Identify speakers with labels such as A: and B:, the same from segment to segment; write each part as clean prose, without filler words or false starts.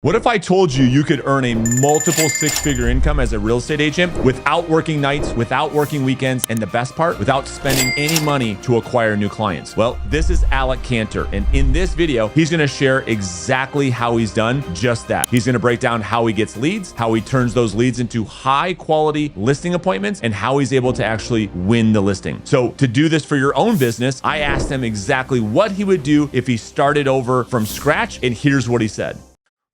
A: What if I told you you could earn a multiple six-figure income as a real estate agent without working nights, without working weekends, and the best part, without spending any money to acquire new clients? Well, this is Alec Cantor, and in this video, he's gonna share exactly how he's done just that. He's gonna break down how he gets leads, how he turns those leads into high-quality listing appointments, and how he's able to actually win the listing. So to do this for your own business, I asked him exactly what he would do if he started over from scratch, and here's what he said.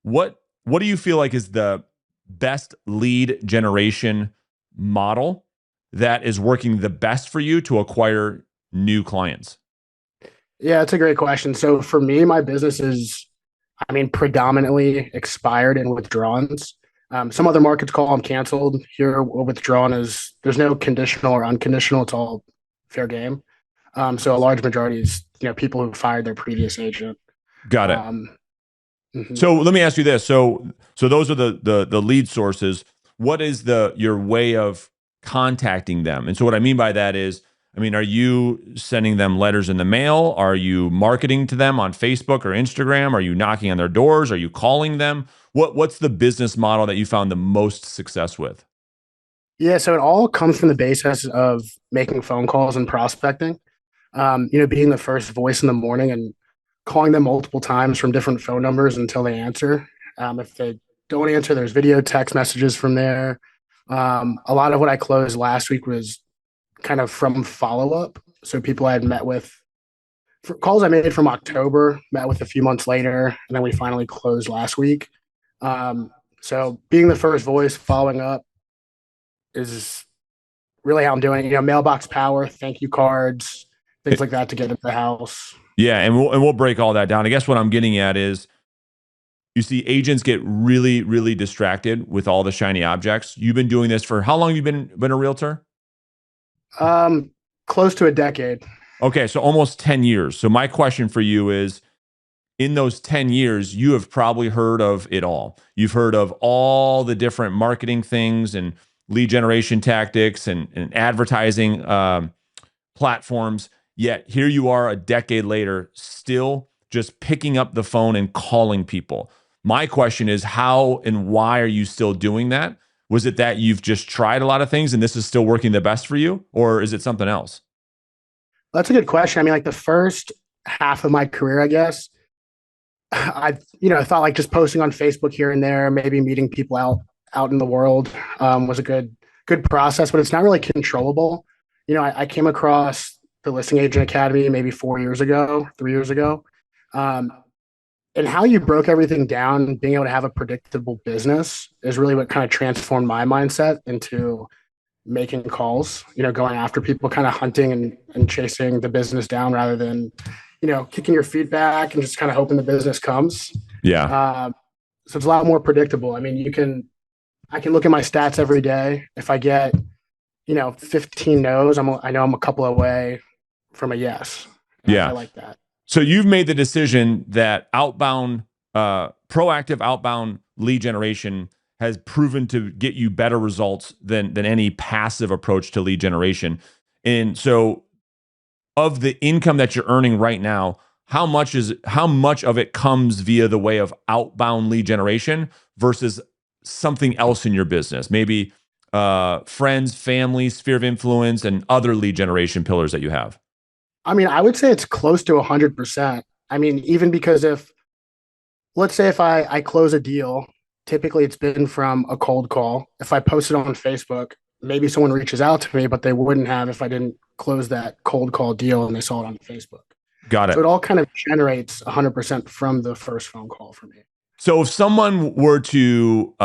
A: What do you feel like is the best lead generation model that is working the best for you to acquire new clients?
B: Yeah, it's a great question. So for me, my business is, predominantly expired and withdrawns. Some other markets call them canceled. Here, withdrawn is there's no conditional or unconditional. It's all fair game. So a large majority is people who fired their previous agent.
A: Got it.
B: Um, mhm.
A: So let me ask you this. So those are the lead sources. What is your way of contacting them? And so what I mean by that is, are you sending them letters in the mail? Are you marketing to them on Facebook or Instagram? Are you knocking on their doors? Are you calling them? What's the business model that you found the most success with?
B: Yeah, so it all comes from the basis of making phone calls and prospecting. Being the first voice in the morning and calling them multiple times from different phone numbers until they answer. If they don't answer, there's video text messages from there. A lot of what I closed last week was kind of from follow up. So people I had met with, for calls I made from October, met with a few months later, and then we finally closed last week. So being the first voice, following up is really how I'm doing it. Mailbox power, thank you cards, things like that to get into the house.
A: Yeah, and we'll break all that down. I guess what I'm getting at is, you see agents get really, really distracted with all the shiny objects. You've been doing this for how long have you been a realtor?
B: Close to a decade.
A: Okay, so almost 10 years. So my question for you is, in those 10 years, you have probably heard of it all. You've heard of all the different marketing things and lead generation tactics and advertising platforms. Yet here you are a decade later, still just picking up the phone and calling people. My question is, how and why are you still doing that? Was it that you've just tried a lot of things and this is still working the best for you? Or is it something else?
B: That's a good question. Like the first half of my career, I guess, I thought like just posting on Facebook here and there, maybe meeting people out in the world was a good process, but it's not really controllable. I came across the Listing Agent Academy maybe 3 years ago. And how you broke everything down, being able to have a predictable business is really what kind of transformed my mindset into making calls, going after people, kind of hunting and chasing the business down rather than, kicking your feet back and just kind of hoping the business comes.
A: Yeah.
B: So it's a lot more predictable. I can look at my stats every day. If I get, 15 no's, I know I'm a couple away from a yes.
A: Yeah.
B: I like that.
A: So you've made the decision that proactive outbound lead generation has proven to get you better results than any passive approach to lead generation. And so, of the income that you're earning right now, how much of it comes via the way of outbound lead generation versus something else in your business? Maybe friends, family, sphere of influence, and other lead generation pillars that you have.
B: I would say it's close to 100%. Even because let's say if I close a deal, typically it's been from a cold call. If I post it on Facebook, maybe someone reaches out to me, but they wouldn't have if I didn't close that cold call deal and they saw it on Facebook.
A: Got it.
B: So it all kind of generates 100% from the first phone call for me.
A: So if someone were to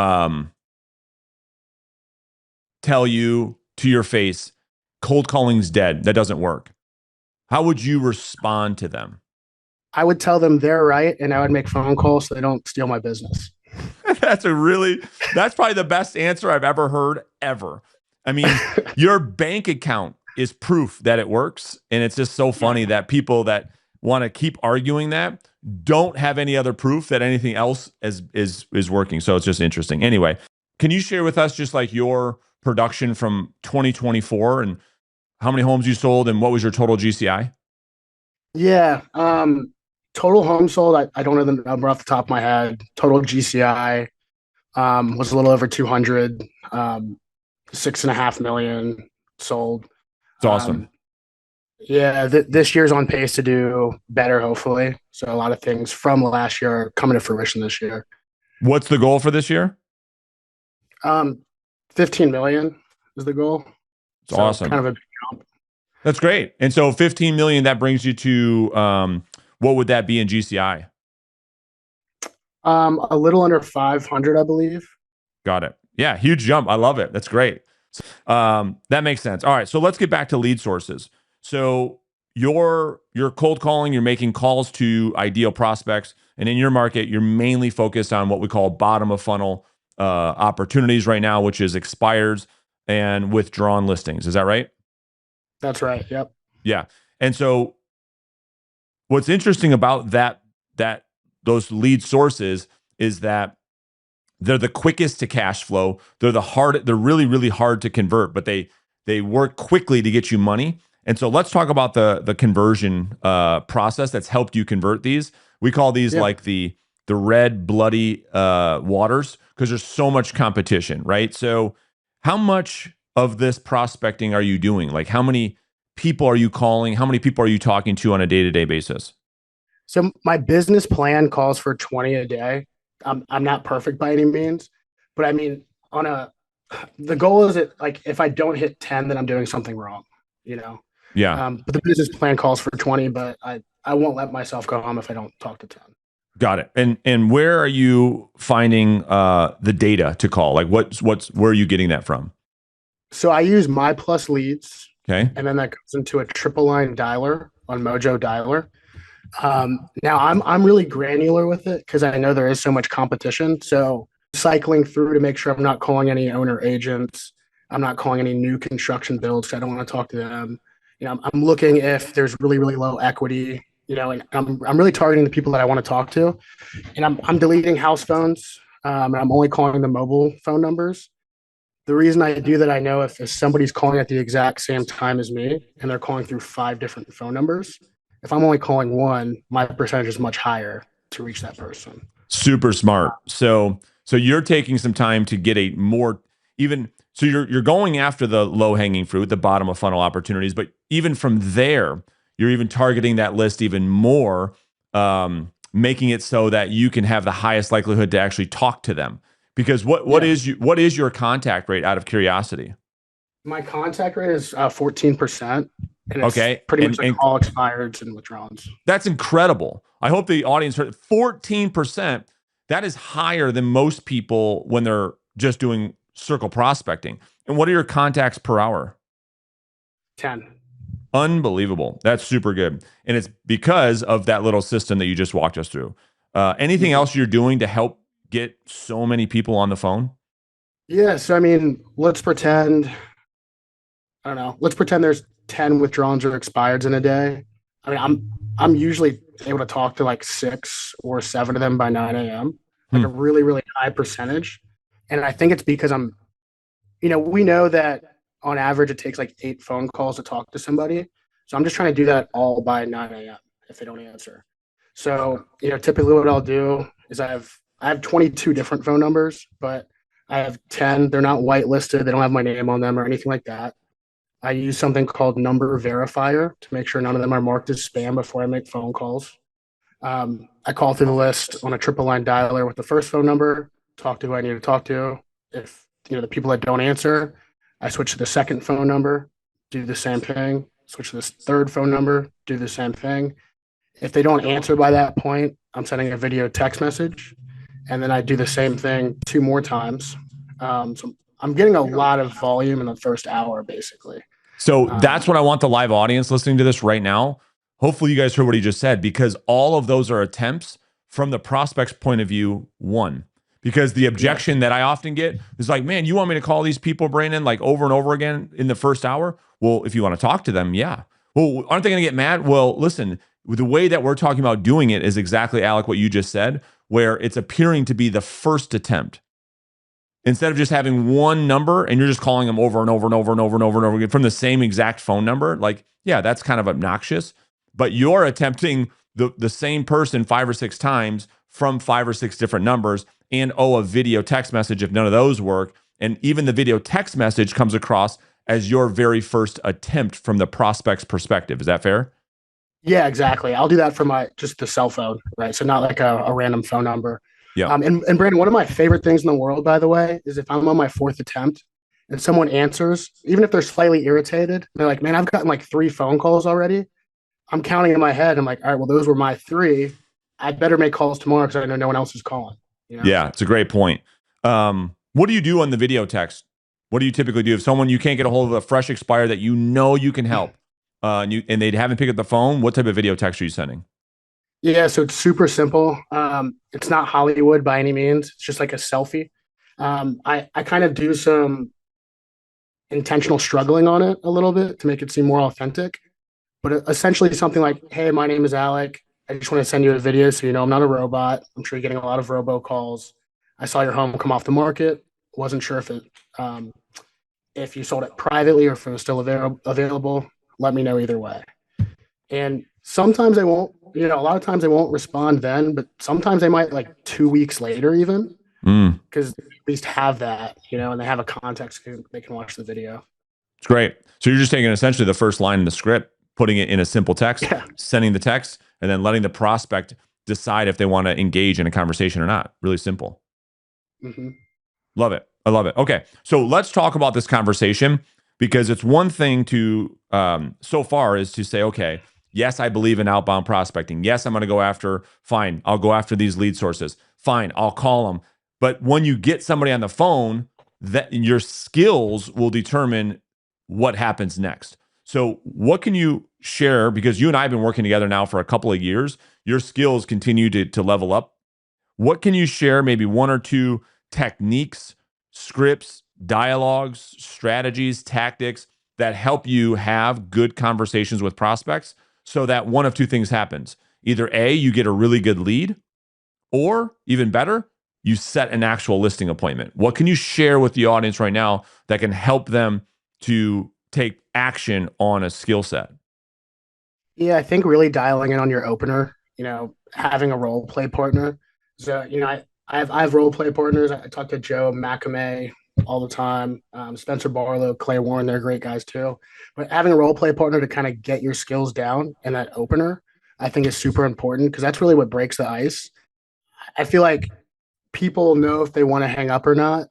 A: tell you to your face, cold calling's dead, that doesn't work, how would you respond to them?
B: I would tell them they're right, and I would make phone calls so they don't steal my business.
A: That's probably the best answer I've ever heard ever. Your bank account is proof that it works. And it's just so funny that people that want to keep arguing that don't have any other proof that anything else is working. So it's just interesting. Anyway, can you share with us just like your production from 2024 and how many homes you sold and what was your total GCI?
B: Yeah. total home sold, I don't know the number off the top of my head. Total GCI was a little over 200, 6.5 million sold.
A: It's awesome.
B: Um, yeah, this year's on pace to do better, hopefully. So a lot of things from last year are coming to fruition this year.
A: What's the goal for this year?
B: Um, 15 million is the goal.
A: It's
B: So
A: awesome.
B: kind of a big jump.
A: That's great. And so 15 million, that brings you to what would that be in GCI?
B: A little under 500, I believe.
A: Got it. Yeah, huge jump. I love it. That's great. That makes sense. All right, so let's get back to lead sources. So you're cold calling, you're making calls to ideal prospects, and in your market, you're mainly focused on what we call bottom of funnel opportunities right now, which is expireds and withdrawn listings. Is that right?
B: That's right. Yep.
A: Yeah. And so what's interesting about those lead sources is that they're the quickest to cash flow. They're really, really hard to convert, but they work quickly to get you money. And so let's talk about the conversion process that's helped you convert these. We call these like the red bloody waters because there's so much competition, right? So how much of this prospecting are you doing? Like how many people are you calling? How many people are you talking to on a day-to-day basis?
B: So my business plan calls for 20 a day. I'm not perfect by any means, but I mean, the goal is that like if I don't hit 10, then I'm doing something wrong, you know.
A: Yeah.
B: But the business plan calls for 20, but I won't let myself go home if I don't talk to 10.
A: Got it. And where are you finding the data to call? Like where are you getting that from?
B: So I use My Plus Leads,
A: Okay.
B: and then that goes into a triple line dialer on Mojo Dialer. Now I'm really granular with it because I know there is so much competition. So cycling through to make sure I'm not calling any owner agents. I'm not calling any new construction builds because I don't want to talk to them. You know, I'm looking if there's really, really low equity, you know, and I'm really targeting the people that I want to talk to. And I'm deleting house phones. And I'm only calling the mobile phone numbers. The reason I do that, I know if somebody's calling at the exact same time as me and they're calling through 5 different phone numbers, if I'm only calling one, my percentage is much higher to reach that person.
A: Super smart. So you're taking some time to get a more even so you're going after the low hanging fruit, the bottom of funnel opportunities, but even from there, you're even targeting that list even more, making it so that you can have the highest likelihood to actually talk to them. Because what is your contact rate out of curiosity?
B: My contact rate is 14%, and it's
A: Okay.
B: pretty much like all expireds and withdrawns.
A: That's incredible. I hope the audience heard 14%. That is higher than most people when they're just doing circle prospecting. And what are your contacts per hour?
B: 10.
A: Unbelievable. That's super good. And it's because of that little system that you just walked us through. Anything else you're doing to help get so many people on the phone?
B: Yeah. So, I mean, let's pretend, I don't know, let's pretend there's 10 withdrawals or expireds in a day. I mean, I'm usually able to talk to like 6 or 7 of them by 9 a.m., like a really, really high percentage. And I think it's because we know that on average, it takes like 8 phone calls to talk to somebody. So I'm just trying to do that all by 9 a.m. if they don't answer. So, typically what I'll do is I have 22 different phone numbers, but I have 10. They're not whitelisted. They don't have my name on them or anything like that. I use something called number verifier to make sure none of them are marked as spam before I make phone calls. I call through the list on a triple line dialer with the first phone number, talk to who I need to talk to. If the people that don't answer, I switch to the second phone number, do the same thing, switch to this third phone number, do the same thing. If they don't answer by that point, I'm sending a video text message, and then I do the same thing 2 more times. So I'm getting a lot of volume in the first hour, basically.
A: So that's what I want the live audience listening to this right now. Hopefully you guys heard what he just said, because all of those are attempts from the prospect's point of view, one. Because the objection that I often get is like, man, you want me to call these people, Brandon, like over and over again in the first hour? Well, if you want to talk to them, yeah. Well, aren't they going to get mad? Well, listen, the way that we're talking about doing it is exactly, Alec, what you just said, where it's appearing to be the first attempt. Instead of just having one number and you're just calling them over and over and over and over and over and over again from the same exact phone number, like, yeah, that's kind of obnoxious. But you're attempting the same person 5 or 6 times from 5 or 6 different numbers, and a video text message if none of those work. And even the video text message comes across as your very first attempt from the prospect's perspective. Is that fair?
B: Yeah, exactly. I'll do that for my just the cell phone, right? So not like a random phone number.
A: Yeah.
B: And Brandon, one of my favorite things in the world, by the way, is if I'm on my fourth attempt and someone answers, even if they're slightly irritated, they're like, "Man, I've gotten like 3 phone calls already." I'm counting in my head. I'm like, "All right, well, those were my three. I better make calls tomorrow because I know no one else is calling." You know?
A: Yeah, it's a great point. What do you do on the video text? What do you typically do if someone you can't get a hold of, a fresh expired that you know you can help, and they haven't picked up the phone? What type of video text are you sending?
B: Yeah, so it's super simple. It's not Hollywood by any means. It's just like a selfie. I kind of do some intentional struggling on it a little bit to make it seem more authentic. But essentially, something like, "Hey, my name is Alec. I just want to send you a video so you know I'm not a robot. I'm sure you're getting a lot of robocalls. I saw your home come off the market. Wasn't sure um, if you sold it privately or if it was still available. Let me know either way." And sometimes they won't, a lot of times they won't respond then, but sometimes they might like 2 weeks later even
A: Mm,
B: because they at least have that, and they have a context they can watch the video.
A: it's great. So you're just taking essentially the first line in the script, putting it in a simple text,
B: Yeah.
A: sending the text, and then letting the prospect decide if they want to engage in a conversation or not. Really simple.
B: Hmm.
A: Love it. I love it. Okay. So let's talk about this conversation, because it's one thing to, so far, is to say, okay, yes, I believe in outbound prospecting. Yes, I'm going to go after, fine, I'll go after these lead sources. Fine, I'll call them. But when you get somebody on the phone, that your skills will determine what happens next. So what can you share? Because you and I have been working together now for a couple of years. Your skills continue to level up. What can you share, maybe one or two techniques, scripts, dialogues, strategies, tactics that help you have good conversations with prospects so that one of two things happens? Either A, you get a really good lead, or even better, you set an actual listing appointment. What can you share with the audience right now that can help them to take action on a skill set?
B: Yeah, I think really dialing in on your opener, having a role play partner. So, I have role play partners. I talk to Joe McAmey all the time, Spencer Barlow, Clay Warren. They're great guys too. But having a role play partner to kind of get your skills down in that opener, I think is super important because that's really what breaks the ice. I feel like people know if they want to hang up or not,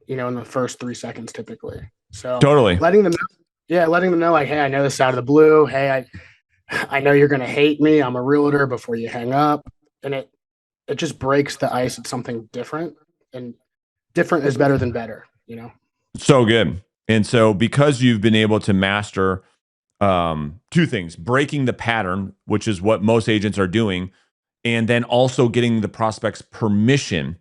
B: in the first 3 seconds typically. So
A: Totally.
B: letting them know, yeah, letting them know like, "Hey, I know this out of the blue. Hey, I know you're going to hate me. I'm a realtor," before you hang up. And it just breaks the ice. It's something different, and different is better than better.
A: So good. And so, because you've been able to master two things: breaking the pattern, which is what most agents are doing, and then also getting the prospect's permission,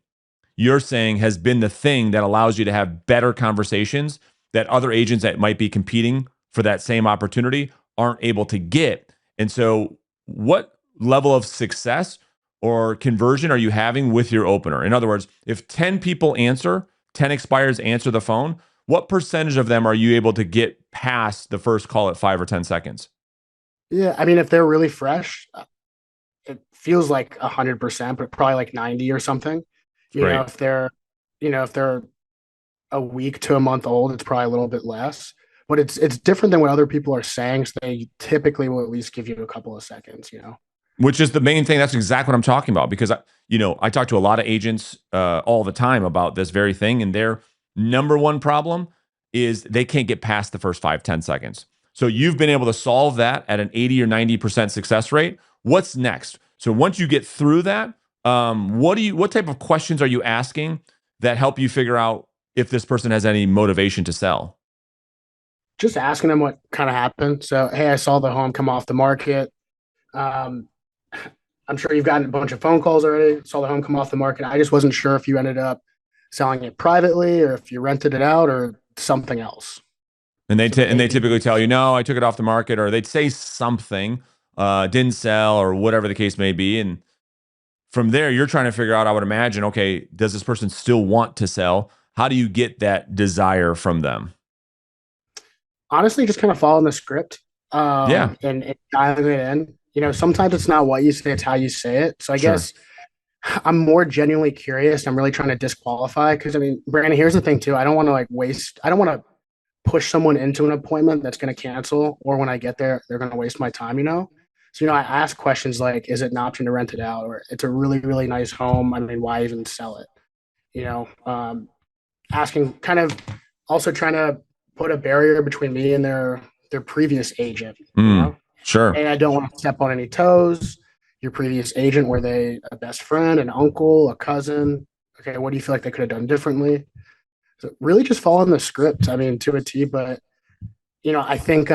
A: you're saying has been the thing that allows you to have better conversations that other agents that might be competing for that same opportunity aren't able to get. And so, what level of success or conversion are you having with your opener? In other words, if 10 people answer, 10 expires answer the phone, what percentage of them are you able to get past the first call at 5 or 10 seconds?
B: Yeah. I mean, if they're really fresh, it feels like 100%, but probably like 90 or something.
A: It's great.
B: If they're a week to a month old, it's probably a little bit less. But it's different than what other people are saying. So they typically will at least give you a couple of seconds.
A: Which is the main thing. That's exactly what I'm talking about, because I talk to a lot of agents all the time about this very thing, and their number one problem is they can't get past the first 5, 10 seconds. So you've been able to solve that at an 80 or 90% success rate. What's next? So once you get through that, what type of questions are you asking that help you figure out if this person has any motivation to sell?
B: Just asking them what kind of happened. So, "Hey, I saw the home come off the market. Um, I'm sure you've gotten a bunch of phone calls already. Saw the home come off the market. I just wasn't sure if you ended up selling it privately or if you rented it out or something else."
A: And
B: So the
A: they
B: A, B,
A: typically tell you, no, I took it off the market, or they'd say something, didn't sell, or whatever the case may be. And from there, you're trying to figure out, I would imagine, okay, does this person still want to sell? How do you get that desire from them?
B: honestly, just kind of following the script
A: Yeah.
B: and dialing it in. sometimes it's not what you say, it's how you say it. So I
A: Sure.
B: guess I'm more genuinely curious. I'm really trying to disqualify because I mean, Brandon, here's the thing too. I don't want to like waste. I don't want to push someone into an appointment that's going to cancel, or when I get there, they're going to waste my time. So I ask questions like, "Is it an option to rent it out?" Or "It's a really really nice home. I mean, why even sell it?" You know, asking kind of also trying to put a barrier between me and their previous agent.
A: Mm, sure.
B: And I don't want to step on any toes. Your previous agent, were they a best friend, an uncle, a cousin? Okay, what do you feel like they could have done differently? So really just following the script, I mean, to a T, but I think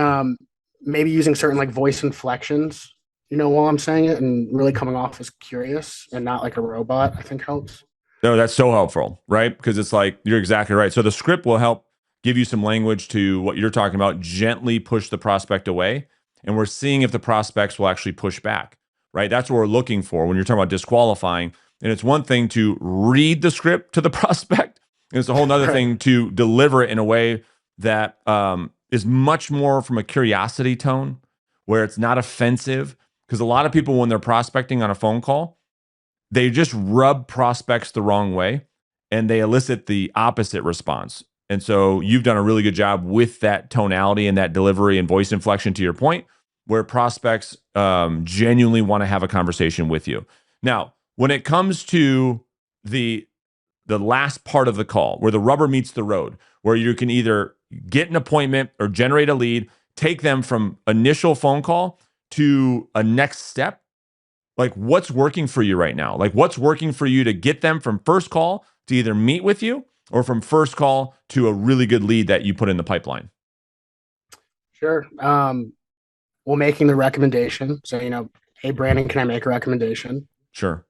B: maybe using certain like voice inflections, while I'm saying it and really coming off as curious and not like a robot, I think helps.
A: No, that's so helpful, right? Because it's like you're exactly right. So the script will help give you some language to what you're talking about, gently push the prospect away. And we're seeing if the prospects will actually push back, right? That's what we're looking for when you're talking about disqualifying. And it's one thing to read the script to the prospect, and it's a whole other
B: Right.
A: thing to deliver it in a way that is much more from a curiosity tone, where it's not offensive. Because a lot of people, when they're prospecting on a phone call, they just rub prospects the wrong way and they elicit the opposite response. And so you've done a really good job with that tonality and that delivery and voice inflection, to your point, where prospects genuinely want to have a conversation with you. Now, when it comes to the last part of the call, where the rubber meets the road, where you can either get an appointment or generate a lead, take them from initial phone call to a next step, like what's working for you right now? Like what's working for you to get them from first call to either meet with you, or from first call to a really good lead that you put in the pipeline?
B: Sure. Well, making the recommendation. So, hey, Brandon, can I make a recommendation?
A: Sure.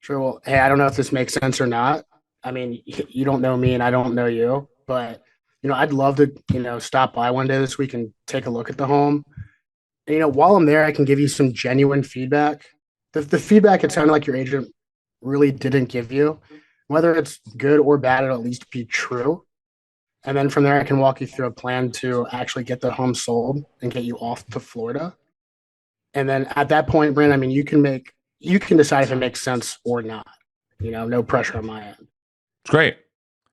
B: Sure. Well, hey, I don't know if this makes sense or not. I mean, you don't know me and I don't know you, but I'd love to, stop by one day this week and take a look at the home. And, while I'm there, I can give you some genuine feedback. The feedback it sounded like your agent really didn't give you, whether it's good or bad, it'll at least be true. And then from there, I can walk you through a plan to actually get the home sold and get you off to Florida. And then at that point, Brand, I mean, you can decide if it makes sense or not. No pressure on my end.
A: It's great.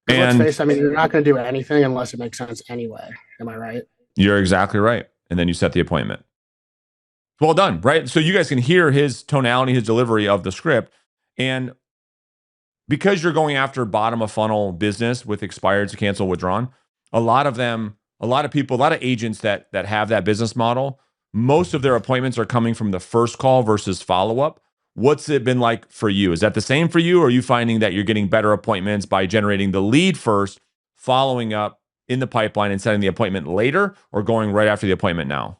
B: Because let's
A: And
B: face it, I mean, you're not going to do anything unless it makes sense anyway. Am I right?
A: you're exactly right. And then you set the appointment. Well done, right? So you guys can hear his tonality, his delivery of the script. And because you're going after bottom of funnel business with expired to cancel withdrawn, a lot of them, a lot of people, a lot of agents that have that business model, most of their appointments are coming from the first call versus follow up. What's it been like for you? Is that the same for you? Or are you finding that you're getting better appointments by generating the lead first, following up in the pipeline and setting the appointment later, or going right after the appointment now?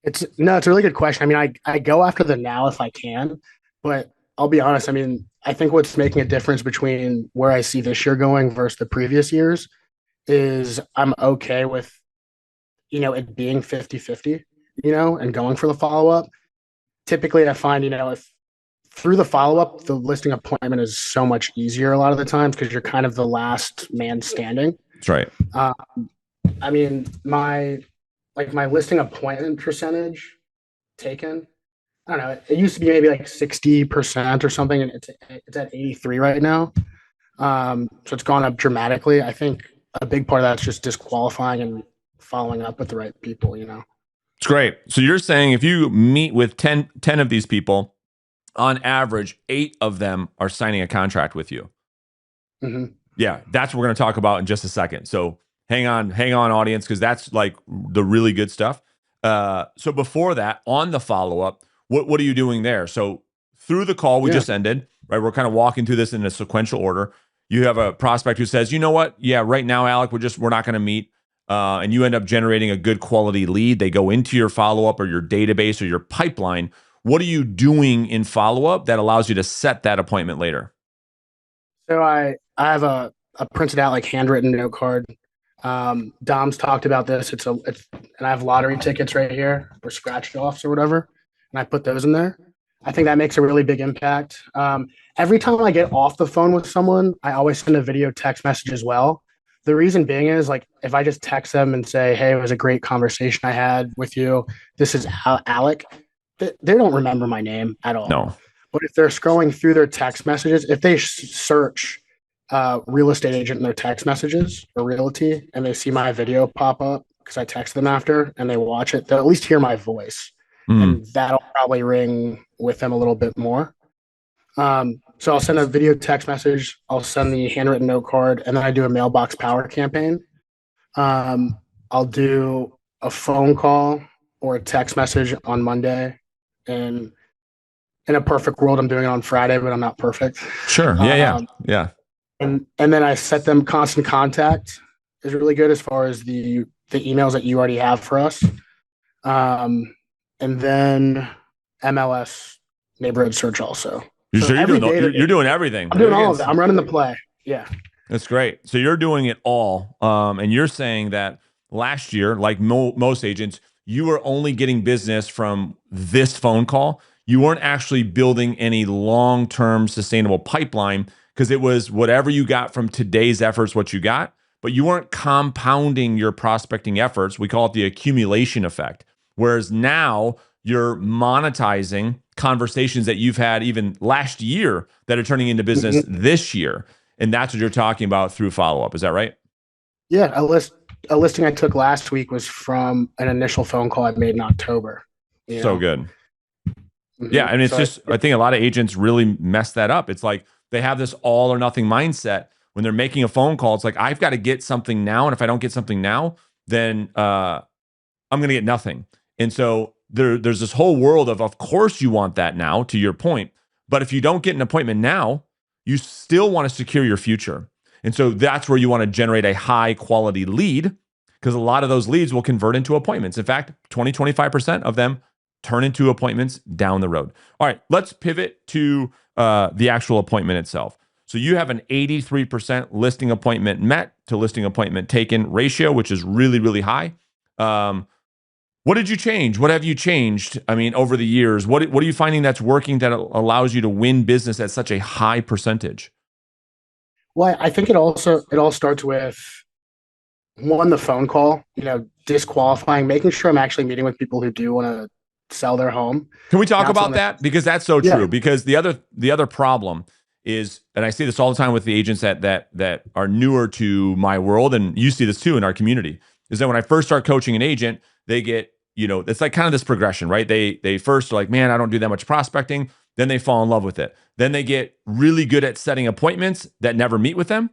B: It's a really good question. I mean, I go after the now if I can, but I'll be honest. I mean, I think what's making a difference between where I see this year going versus the previous years is I'm okay with, it being 50-50, and going for the follow up. Typically, I find, if through the follow up, the listing appointment is so much easier a lot of the times because you're kind of the last man standing.
A: That's right.
B: Uh, I mean, my listing appointment percentage taken, I don't know. It used to be maybe like 60% or something, and it's at 83 right now. So it's gone up dramatically. I think a big part of that's just disqualifying and following up with the right people.
A: It's great. So you're saying if you meet with ten of these people, on average, 8 of them are signing a contract with you.
B: Mm-hmm.
A: Yeah, that's what we're going to talk about in just a second. So hang on, audience, because that's like the really good stuff. So before that, on the follow up, what are you doing there? So through the call we
B: Yeah.
A: just ended, right? We're kind of walking through this in a sequential order. You have a prospect who says, you know what? Yeah, right now, Alec, we're not going to meet. And you end up generating a good quality lead. They go into your follow up or your database or your pipeline. What are you doing in follow up that allows you to set that appointment later?
B: So I have a printed out like handwritten note card. Dom's talked about this. And I have lottery tickets right here or scratch offs or whatever, and I put those in there. I think that makes a really big impact. Every time I get off the phone with someone, I always send a video text message as well. The reason being is like if I just text them and say, "Hey, it was a great conversation I had with you. This is Alec." they don't remember my name at all.
A: No.
B: But if they're scrolling through their text messages, if they search real estate agent in their text messages or realty and they see my video pop up because I text them after and they watch it, they'll at least hear my voice.
A: Mm.
B: And that'll probably ring with them a little bit more. So I'll send a video text message, I'll send the handwritten note card, and then I do a mailbox power campaign. I'll do a phone call or a text message on Monday. And in a perfect world, I'm doing it on Friday, but I'm not perfect.
A: Sure. Yeah.
B: And then I set them constant contact is really good as far as the emails that you already have for us. And then MLS neighborhood search also.
A: So
B: So every day
A: you're doing everything.
B: I'm doing all of that. I'm running the play. Yeah.
A: That's great. So you're doing it all. And you're saying that last year, like most agents, you were only getting business from this phone call. You weren't actually building any long-term sustainable pipeline because it was whatever you got from today's efforts, what you got, but you weren't compounding your prospecting efforts. We call it the accumulation effect. Whereas now you're monetizing conversations that you've had even last year that are turning into business this year. And that's what you're talking about through follow-up. Is that right?
B: Yeah. A listing I took last week was from an initial phone call I made in October.
A: So good. Yeah. And it's I think a lot of agents really mess that up. It's like they have this all or nothing mindset when they're making a phone call. It's like, I've got to get something now. And if I don't get something now, then I'm going to get nothing. And so there's this whole world of course you want that now, to your point. But if you don't get an appointment now, you still want to secure your future. And so that's where you want to generate a high quality lead, because a lot of those leads will convert into appointments. In fact, 25% of them turn into appointments down the road. All right, let's pivot to the actual appointment itself. So you have an 83% listing appointment met to listing appointment taken ratio, which is really, really high. What did you change? What have you changed? I mean, over the years, what are you finding that's working that allows you to win business at such a high percentage?
B: Well, I think it all starts with one, the phone call, disqualifying, making sure I'm actually meeting with people who do want to sell their home.
A: Can we talk about that? Because that's so true.
B: Yeah.
A: Because the other problem is, and I see this all the time with the agents that are newer to my world, and you see this too in our community, is that when I first start coaching an agent, they get, it's like kind of this progression, right? They first are like, man, I don't do that much prospecting. Then they fall in love with it. Then they get really good at setting appointments that never meet with them.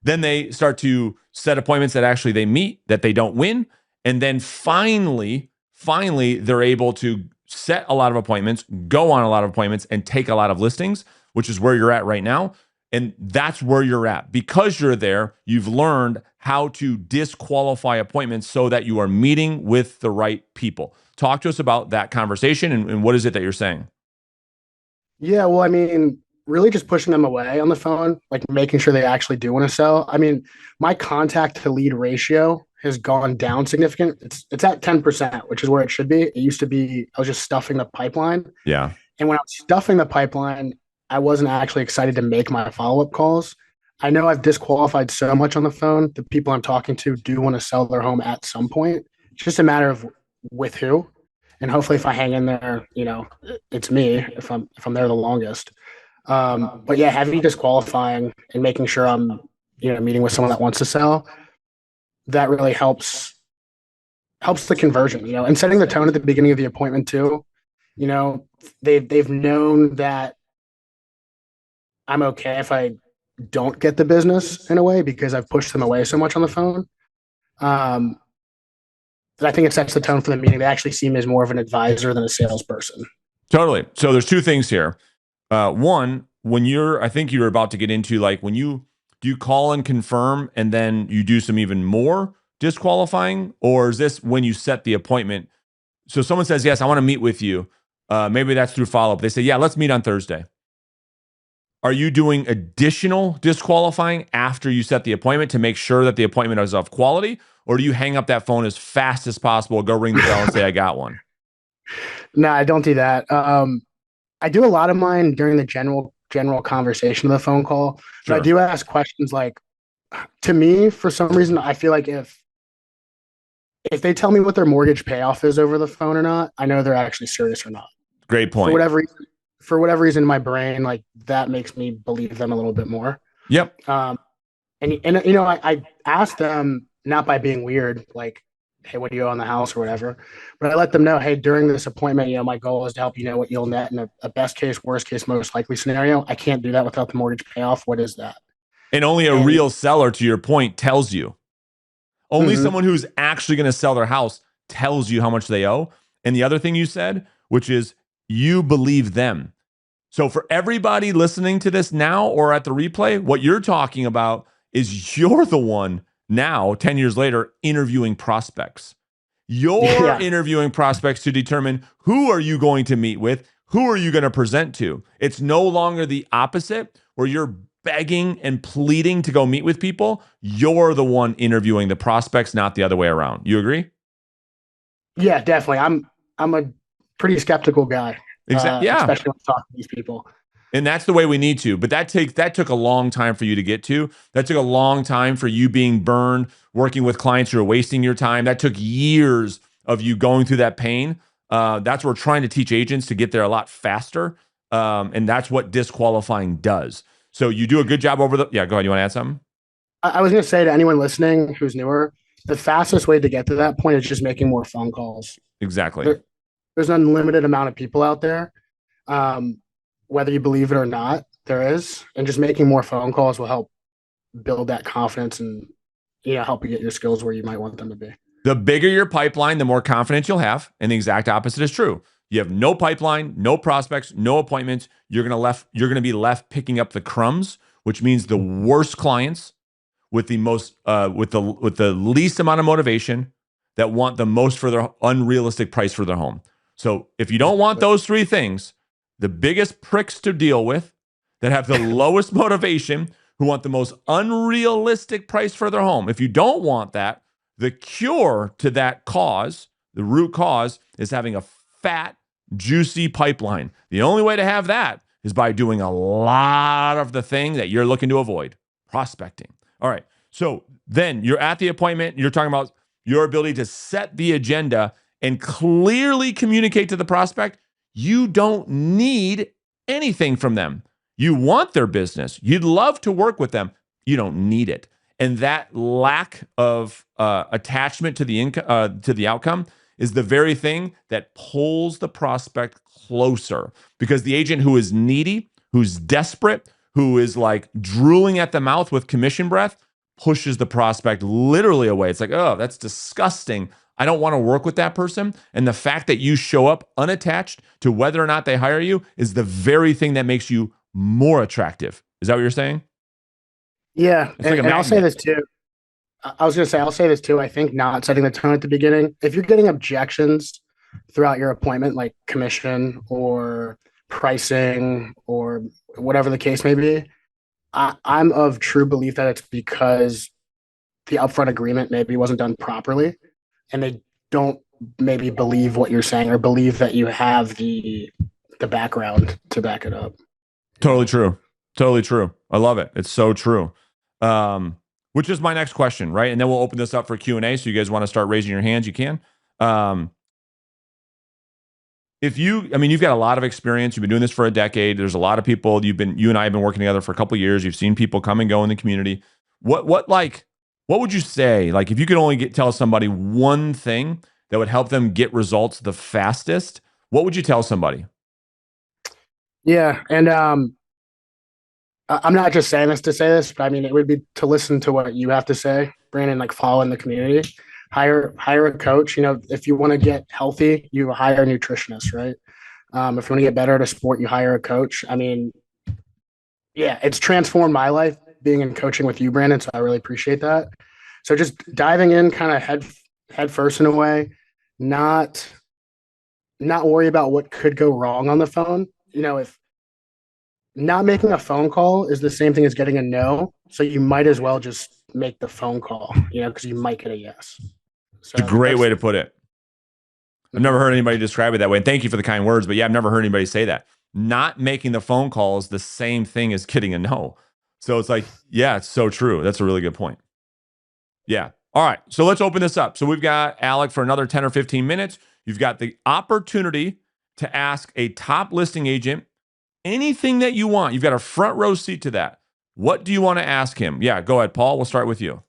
A: Then they start to set appointments that actually they meet, that they don't win. And then finally, they're able to set a lot of appointments, go on a lot of appointments, and take a lot of listings, which is where you're at right now. And that's where you're at. Because you're there, you've learned how to disqualify appointments so that you are meeting with the right people. Talk to us about that conversation and what is it that you're saying?
B: Yeah, well, I mean, really just pushing them away on the phone, like making sure they actually do want to sell. I mean, my contact to lead ratio has gone down significant. It's at 10%, which is where it should be. It used to be, I was just stuffing the pipeline.
A: Yeah.
B: And when I was stuffing the pipeline, I wasn't actually excited to make my follow-up calls. I know I've disqualified so much on the phone. The people I'm talking to do want to sell their home at some point. It's just a matter of with who. And hopefully if I hang in there, it's me if I'm there the longest. But yeah, heavy disqualifying and making sure I'm, meeting with someone that wants to sell, that really helps the conversion, and setting the tone at the beginning of the appointment too. They've known that I'm okay if I don't get the business in a way because I've pushed them away so much on the phone. That I think it sets the tone for the meeting. They actually see me as more of an advisor than a salesperson.
A: Totally. So there's two things here. One, I think you're about to get into, like, do you call and confirm and then you do some even more disqualifying, or is this when you set the appointment? So someone says, yes, I want to meet with you. Maybe that's through follow-up. They say, yeah, let's meet on Thursday. Are you doing additional disqualifying after you set the appointment to make sure that the appointment is of quality? Or do you hang up that phone as fast as possible, go ring the bell and say, I got one?
B: No, I don't do that. I do a lot of mine during the general conversation of the phone call.
A: Sure.
B: But I do ask questions like, to me, for some reason, I feel like if if they tell me what their mortgage payoff is over the phone or not, I know they're actually serious or not.
A: Great
B: For
A: point.
B: whatever reason, for whatever reason in my brain, like that makes me believe them a little bit more.
A: Yep.
B: Um, and you know, I asked them not by being weird, like, hey, what do you owe on the house or whatever, but I let them know, hey, during this appointment, you know, my goal is to help you know what you'll net in a best case, worst case, most likely scenario. I can't do that without the mortgage payoff. What is that?
A: And only a
B: And
A: real seller, to your point, tells you. Only
B: mhm.
A: someone who's actually going to sell their house tells you how much they owe. And the other thing you said, which is you believe them. So for everybody listening to this now or at the replay, what you're talking about is you're the one now, 10 years later, interviewing prospects. You're
B: Yeah,
A: interviewing prospects to determine who are you going to meet with, who are you going to present to. It's no longer the opposite where you're begging and pleading to go meet with people. You're the one interviewing the prospects, not the other way around. You agree?
B: yeah, definitely. I'm a pretty skeptical guy,
A: Exactly. Yeah.
B: especially when I talk to these people.
A: And that's the way we need to. But that took a long time for you to get to. That took a long time for you being burned, working with clients who are wasting your time. That took years of you going through that pain. That's what we're trying to teach agents to get there a lot faster. And that's what disqualifying does. So you do a good job over the. Yeah, go ahead. You want to add something?
B: I was going to say to anyone listening who's newer, the fastest way to get to that point is just making more phone calls.
A: Exactly.
B: There's an unlimited amount of people out there, um, whether you believe it or not. There is, and just making more phone calls will help build that confidence and help you get your skills where you might want them to be.
A: The bigger your pipeline, the more confidence you'll have. And the exact opposite is true. You have no pipeline, no prospects, no appointments. You're gonna be left picking up the crumbs, which means the worst clients with the most with the least amount of motivation that want the most for their unrealistic price for their home. So if you don't want those three things, the biggest pricks to deal with that have the lowest motivation, who want the most unrealistic price for their home. If you don't want that, the cure to that cause, the root cause, is having a fat, juicy pipeline. The only way to have that is by doing a lot of the thing that you're looking to avoid, prospecting. All right. So then you're at the appointment. You're talking about your ability to set the agenda and clearly communicate to the prospect. You don't need anything from them. You want their business. You'd love to work with them. You don't need it. And that lack of attachment to the outcome is the very thing that pulls the prospect closer, because the agent who is needy, who's desperate, who is like drooling at the mouth with commission breath, pushes the prospect literally away. It's like, oh, that's disgusting. I don't want to work with that person. And the fact that you show up unattached to whether or not they hire you is the very thing that makes you more attractive. Is that what you're saying?
B: Yeah,
A: It's like a
B: and I'll say
A: magnet.
B: this too. I was going to say I'll say this too. I think not setting the tone at the beginning. If you're getting objections throughout your appointment, like commission or pricing or whatever the case may be, I'm of true belief that it's because the upfront agreement maybe wasn't done properly, and they don't maybe believe what you're saying or believe that you have the background to back it up.
A: Totally true. Totally true. I love it. It's so true. Which is my next question, right? And then we'll open this up for Q&A. So you guys want to start raising your hands, you can. I mean, you've got a lot of experience. You've been doing this for a decade. There's a lot of people. You and I have been working together for a couple of years. You've seen people come and go in the community. What would you say? Like, if you could only tell somebody one thing that would help them get results the fastest, what would you tell somebody?
B: Yeah, and I'm not just saying this to say this, but I mean it would be to listen to what you have to say, Brandon. Like follow in the community, hire a coach. You know, if you want to get healthy, you hire a nutritionist, right? If you want to get better at a sport, you hire a coach. I mean, yeah, it's transformed my life being in coaching with you, Brandon. So I really appreciate that. So just diving in, kind of head first in a way, not not worry about what could go wrong on the phone. You know, if not making a phone call is the same thing as getting a no. So you might as well just make the phone call, because you might get a yes.
A: It's a
B: So
A: great
B: that's
A: way to put it. I've never heard anybody describe it that way. And thank you for the kind words. But yeah, I've never heard anybody say that. Not making the phone call is the same thing as getting a no. So it's like, yeah, it's so true. That's a really good point. Yeah. All right, so let's open this up. So we've got Alec for another 10 or 15 minutes. You've got the opportunity to ask a top listing agent anything that you want. You've got a front row seat to that. What do you want to ask him? Yeah, go ahead, Paul. We'll start with you.